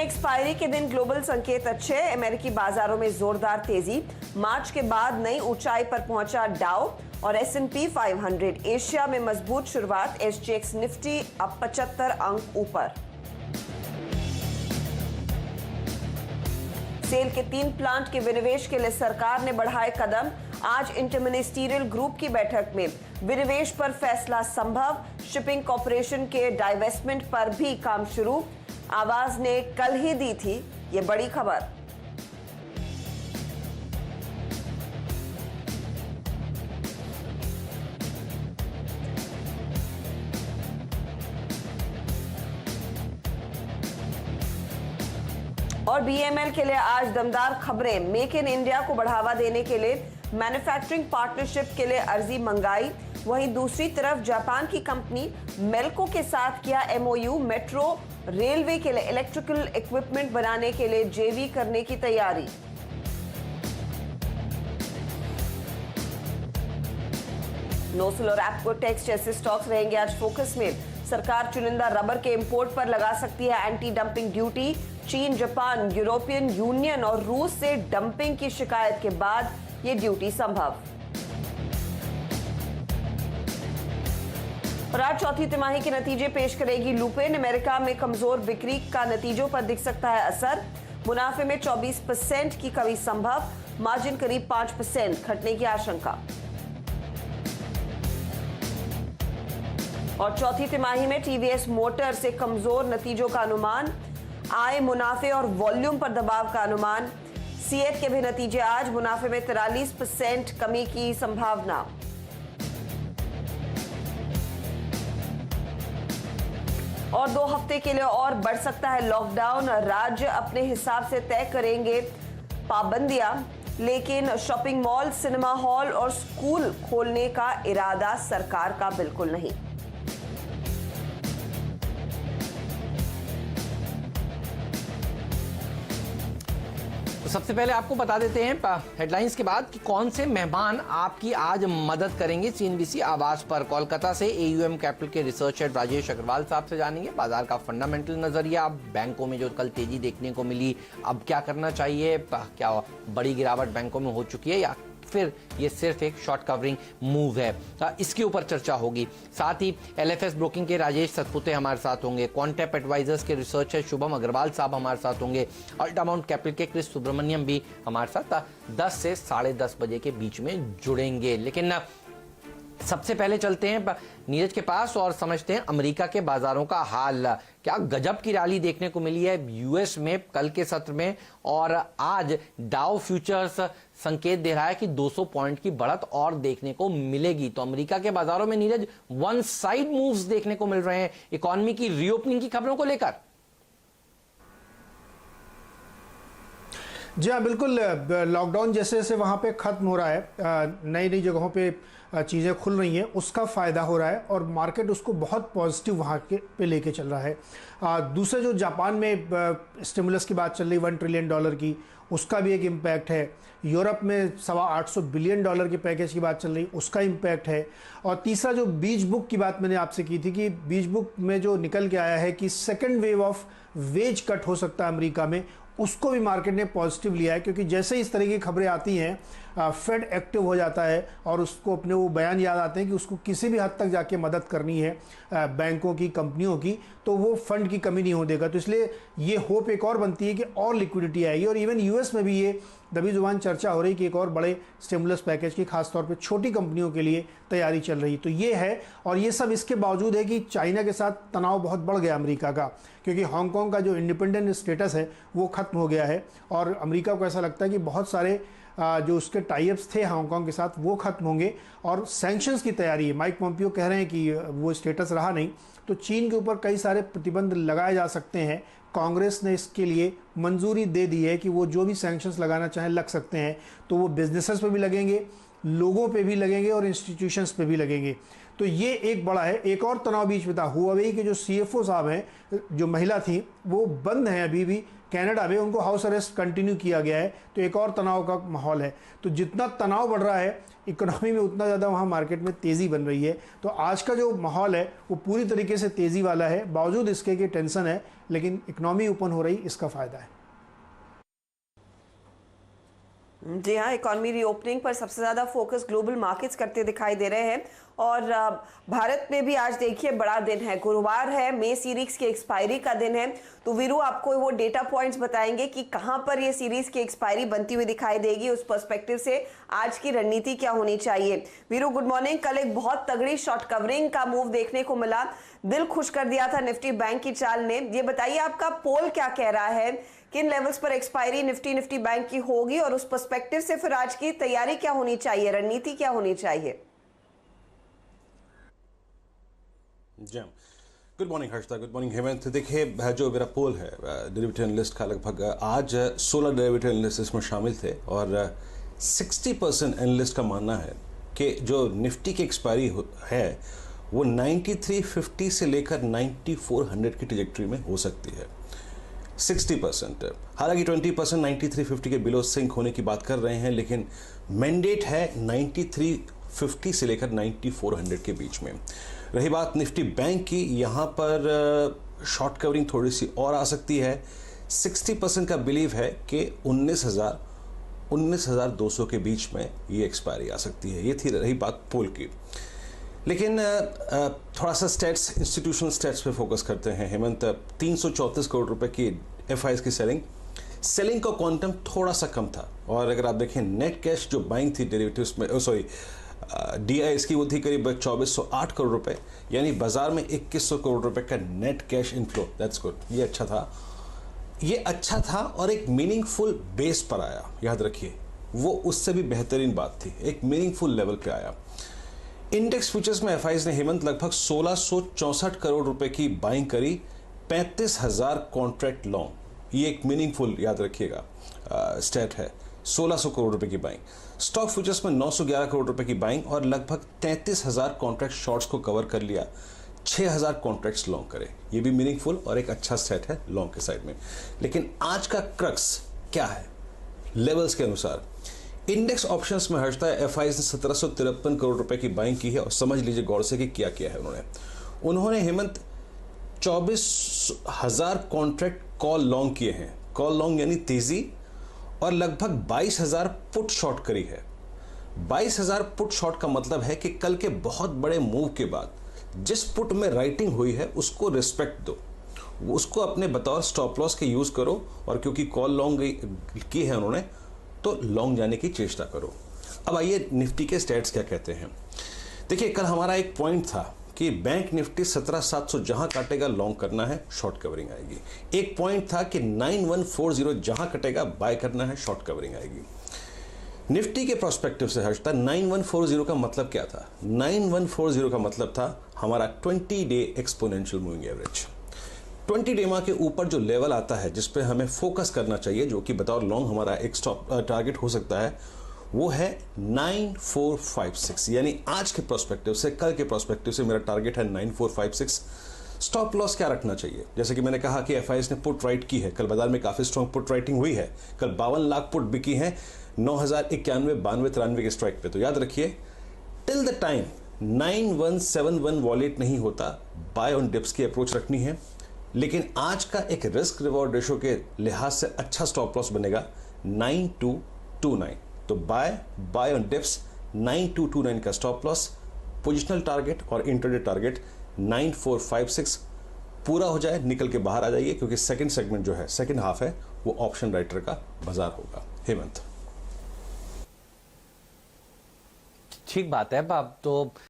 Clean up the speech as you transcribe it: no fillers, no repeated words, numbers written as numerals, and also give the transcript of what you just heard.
Expiry के दिन global संकेत अच्छे, अमेरिकी बाजारों में जोरदार तेजी। मार्च के बाद नई ऊंचाई पर पहुंचा डाउ और S&P 500। एशिया में मजबूत शुरुआत, SGX निफ्टी अब 75 अंक ऊपर। सेल के 3 प्लांट के विनिवेश के लिए सरकार ने बढ़ाए कदम। आज इंटरमिनिस्ट्रियल ग्रुप की बैठक में विनिवेश पर फैसला संभव। शिपिंग कॉर्पोरेशन के डाइवेस्टमेंट पर भी काम शुरू। आवाज ने कल ही दी थी ये बड़ी खबर। और BML के लिए आज दमदार खबरें। मेक इन इंडिया को बढ़ावा देने के लिए मैन्युफैक्चरिंग पार्टनरशिप के लिए अर्जी मंगाई। वहीं दूसरी तरफ जापान की कंपनी मेल्को के साथ किया MOU। मेट्रो रेलवे के लिए इलेक्ट्रिकल इक्विपमेंट बनाने के लिए JV करने की तैयारी। नोसल और एप्को टेक्स जैसे स्टॉक्स रहेंगे आज फोकस में। सरकार चुनिंदा रबर के इंपोर्ट पर लगा सकती है एंटी डंपिंग ड्यूटी। चीन, जापान, यूरोपियन यूनियन और रूस से डंपिंग की शिकायत के बाद ये ड्यूटी संभव। और आज चौथी तिमाही के नतीजे पेश करेगी लुपिन। अमेरिका में कमजोर बिक्री का नतीजों पर दिख सकता है असर। मुनाफे में 24% की कमी संभव। मार्जिन करीब 5% घटने की आशंका। और चौथी तिमाही में TVS मोटर से कमजोर नतीजों का अनुमान। आय, मुनाफे और वॉल्यूम पर दबाव का अनुमान। सीएट के भी नतीजे आज। मुनाफे में 43% कमी की संभावना। और 2 हफ्ते के लिए और बढ़ सकता है लॉकडाउन। राज्य अपने हिसाब से तय करेंगे पाबंदियां, लेकिन शॉपिंग मॉल, सिनेमा हॉल और स्कूल खोलने का इरादा सरकार का बिल्कुल नहीं। सबसे पहले आपको बता देते हैं हेडलाइंस के बाद कि कौन से मेहमान आपकी आज मदद करेंगे CNBC आवाज पर। कोलकाता से AUM कैपिटल के रिसर्च हेड राजेश अग्रवाल साहब से जानेंगे बाजार का फंडामेंटल नजरिया। बैंकों में जो कल तेजी देखने को मिली, अब क्या करना चाहिए, क्या बड़ी गिरावट बैंकों में हो चुकी है या फिर ये सिर्फ एक शॉर्ट कवरिंग मूव है, इसके ऊपर चर्चा होगी। साथ ही LFS ब्रोकिंग के राजेश सतपुते हमारे साथ होंगे। क्वांटेप एडवाइजर्स के रिसर्च है शुभम अग्रवाल साहब हमारे साथ होंगे। अल्टामाउंट कैपिटल के क्रिस सुब्रमण्यम भी हमारे साथ 10 से 10:30 बजे के बीच में जुड़ेंगे। लेकिन सबसे पहले चलते हैं नीरज के पास और समझते हैं अमेरिका के बाजारों का हाल। क्या गजब की रैली देखने को मिली है US में कल के सत्र में, और आज डाउ फ्यूचर्स संकेत दे रहा है कि 200 पॉइंट की बढ़त और देखने को मिलेगी। तो अमेरिका के बाजारों में नीरज वन साइड मूव्स देखने को मिल रहे हैं इकोनॉमी की रीओपनिंग की खबरों को लेकर। जी हाँ, बिल्कुल। लॉकडाउन जैसे जैसे वहाँ पे ख़त्म हो रहा है, नई नई जगहों पे चीज़ें खुल रही हैं, उसका फ़ायदा हो रहा है और मार्केट उसको बहुत पॉजिटिव वहाँ के पे लेके चल रहा है। दूसरे जो जापान में स्टिमुलस की बात चल रही $1 ट्रिलियन की, उसका भी एक इम्पैक्ट है। यूरोप में $800 बिलियन के पैकेज की बात चल रही, उसका इम्पैक्ट है। और तीसरा जो बीज बुक की बात मैंने आपसे की थी कि बीज बुक में जो निकल के आया है कि second wave of ways cut हो सकता है अमेरिका में, उसको भी मार्केट ने पॉजिटिव लिया है। क्योंकि जैसे इस तरह की खबरें आती हैं, फेड एक्टिव हो जाता है और उसको अपने वो बयान याद आते हैं कि उसको किसी भी हद तक जाके मदद करनी है बैंकों की, कंपनियों की, तो वो फंड की कमी नहीं हो देगा। तो इसलिए ये होप एक और बनती है कि और लिक्विडिटी आएगी। और इवन US में भी ये दबी जुबान चर्चा हो रही कि एक और बड़े स्टिमुलस पैकेज की खासतौर पे छोटी कंपनियों के लिए तैयारी चल रही। तो ये है, और ये सब इसके बावजूद है कि चाइना के साथ तनाव बहुत बढ़ गया अमेरिका का, क्योंकि हांगकांग का जो इंडिपेंडेंट स्टेटस है वो ख़त्म हो गया है। और अमेरिका को ऐसा लगता है कि बहुत सारे जो उसके टाइप्स थे हांगकांग के साथ वो ख़त्म होंगे और सैंक्शंस की तैयारी है। माइक पोम्पियो कह रहे हैं कि वो स्टेटस रहा नहीं तो चीन के ऊपर कई सारे प्रतिबंध लगाए जा सकते हैं। कांग्रेस ने इसके लिए मंजूरी दे दी है कि वो जो भी सैंक्शंस लगाना चाहें लग सकते हैं। तो वो बिजनेसेस पे भी लगेंगे, लोगों पे भी लगेंगे और इंस्टीट्यूशंस पे भी लगेंगे। तो ये एक बड़ा है। एक और तनाव बीच में था, हुआवेई के जो CFO साहब हैं, जो महिला थी, वो बंद हैं अभी भी कनाडा में उनको हाउस अरेस्ट कंटिन्यू किया गया है, तो एक और तनाव का माहौल है। तो जितना तनाव बढ़ रहा है इकोनॉमी में, उतना ज़्यादा वहाँ मार्केट में तेज़ी बन रही है। तो आज का जो माहौल है वो पूरी तरीके से तेज़ी वाला है, बावजूद इसके कि टेंशन है, लेकिन इकोनॉमी ओपन हो रही, इसका फ़ायदा है। जी हाँ, इकोनॉमी रीओपनिंग पर सबसे ज़्यादा फोकस ग्लोबल मार्केट्स करते दिखाई दे रहे हैं। और भारत में भी आज देखिए बड़ा दिन है, गुरुवार है, मे सीरीज की एक्सपायरी का दिन है। तो वीरू आपको वो डेटा पॉइंट्स बताएंगे कि कहां पर ये सीरीज की एक्सपायरी बनती हुई दिखाई देगी, उस पर्सपेक्टिव से आज की रणनीति क्या होनी चाहिए। Veeru good morning. कल एक बहुत तगड़ी शॉर्ट कवरिंग का मूव देखने को मिला, दिल खुश कर दिया था निफ्टी बैंक की चाल ने। ये बताइए आपका पोल क्या कह रहा है, किन लेवल्स पर एक्सपायरी निफ्टी बैंक की होगी, और उस पर्सपेक्टिव से फिर आज की तैयारी क्या होनी चाहिए, रणनीति क्या होनी चाहिए। जी good morning Harshada, good morning Hemant. देखिए जो मेरा पोल है डेरिवेटिव एनालिस्ट का, लगभग आज 16 डेरिवेटिव एनालिस्ट इसमें शामिल थे और 60% एनालिस्ट का मानना है कि जो निफ्टी की एक्सपायरी है वो 9350 से लेकर 9400 की ट्रैजेक्टरी में हो सकती है। 60%। हालांकि 20% 9350 के बिलो सिंक होने की बात कर रहे हैं, लेकिन मैंडेट है 9350 से लेकर 9400 के बीच में। रही बात निफ्टी बैंक की, यहाँ पर शॉर्ट कवरिंग थोड़ी सी और आ सकती है। 60% का बिलीव है कि 19,200 के बीच में ये एक्सपायरी आ सकती है। ये थी रही बात पोल की। लेकिन थोड़ा सा स्टैट्स, इंस्टीट्यूशनल स्टैट्स पे फोकस करते हैं हेमंत। 334 करोड़ रुपए की एफआईएस की सेलिंग का क्वांटम थोड़ा सा कम था। और अगर आप देखें नेट कैश जो बाइंग थी डेरिवेटिव्स में, डीआईएस की, वो थी करीब 2408 करोड़ रुपए, यानी बाजार में 2100 करोड़ रुपए का net cash inflow. That's good, ये अच्छा था और एक मीनिंगफुल बेस पर आया। याद रखिए, वो उससे भी बेहतरीन बात थी, एक मीनिंगफुल लेवल पे आया। इंडेक्स फ्यूचर्स में एफआईएस ने हेमंत लगभग 1664 करोड़ रुपए की बाइंग करी, 35,000 कॉन्ट्रैक्ट लॉन्ग। ये एक मीनिंगफुल, याद रखिएगा, स्टेट है। 1600 करोड़ रुपए की बाइंग। स्टॉक फ्यूचर्स में 911 करोड़ रुपए की बाइंग और लगभग 33,000 कॉन्ट्रैक्ट शॉर्ट्स को कवर कर लिया, 6,000 कॉन्ट्रैक्ट्स लॉन्ग करे। ये भी मीनिंगफुल और एक अच्छा सेट है लॉन्ग के साइड में। लेकिन आज का क्रक्स क्या है लेवल्स के अनुसार? इंडेक्स ऑप्शंस में हर्षता एफआईएस ने 1753 करोड़ रुपए की बाइंग की है। और समझ लीजिए गौर से कि क्या किया है उन्होंने हेमंत 24,000 कॉन्ट्रैक्ट कॉल लॉन्ग किए हैं। कॉल लॉन्ग यानी तेजी, और लगभग 22,000 पुट शॉर्ट करी है। 22,000 पुट शॉर्ट का मतलब है कि कल के बहुत बड़े मूव के बाद जिस पुट में राइटिंग हुई है उसको रिस्पेक्ट दो, उसको अपने बतौर स्टॉप लॉस के यूज करो। और क्योंकि कॉल लॉन्ग की है उन्होंने, तो लॉन्ग जाने की चेष्टा करो। अब आइए निफ्टी के स्टैट्स क्या कहते हैं। देखिए, कल हमारा एक पॉइंट था कि बैंक निफ्टी 17,700 जहां काटेगा लॉन्ग करना है, शॉर्ट कवरिंग आएगी। एक पॉइंट था कि 9140 जहां कटेगा बाय करना है, शॉर्ट कवरिंग आएगी। निफ्टी के प्रोस्पेक्टिव से हर्षता 9140 का मतलब क्या था? 9140 का मतलब था हमारा 20 डे एक्सपोनेंशियल मूविंग एवरेज। 20 डेमा के ऊपर जो लेवल आता है जिस पे हमें फोकस करना चाहिए, जो कि बतौर लॉन्ग हमारा एक स्टॉप टारगेट हो सकता है, वो है 9456। यानी आज के प्रोस्पेक्टिव से, कल के प्रोस्पेक्टिव से मेरा टारगेट है 9456। स्टॉप लॉस क्या रखना चाहिए? जैसे कि मैंने कहा कि एफआईएस ने पुट राइट की है, कल बाजार में काफी स्ट्रॉन्ग पुट राइटिंग हुई है। कल 52 लाख पुट बिकी हैं 9,091, 92, 93 के स्ट्राइक पे। तो याद रखिए, टिल द टाइम 9171 वॉलेट नहीं होता, बाय ऑन डिप्स की अप्रोच रखनी है। लेकिन आज का एक रिस्क रिवॉर्ड रेशो के लिहाज से अच्छा स्टॉप लॉस बनेगा 9229। तो बाय ऑन डिप्स 9229 का स्टॉप लॉस, पोजिशनल टारगेट और इंट्राडे टारगेट 9456 पूरा हो जाए, निकल के बाहर आ जाइए, क्योंकि सेकंड सेगमेंट जो है, सेकंड हाफ है, वो ऑप्शन राइटर का बाजार होगा। हेमंत, ठीक बात है। अब तो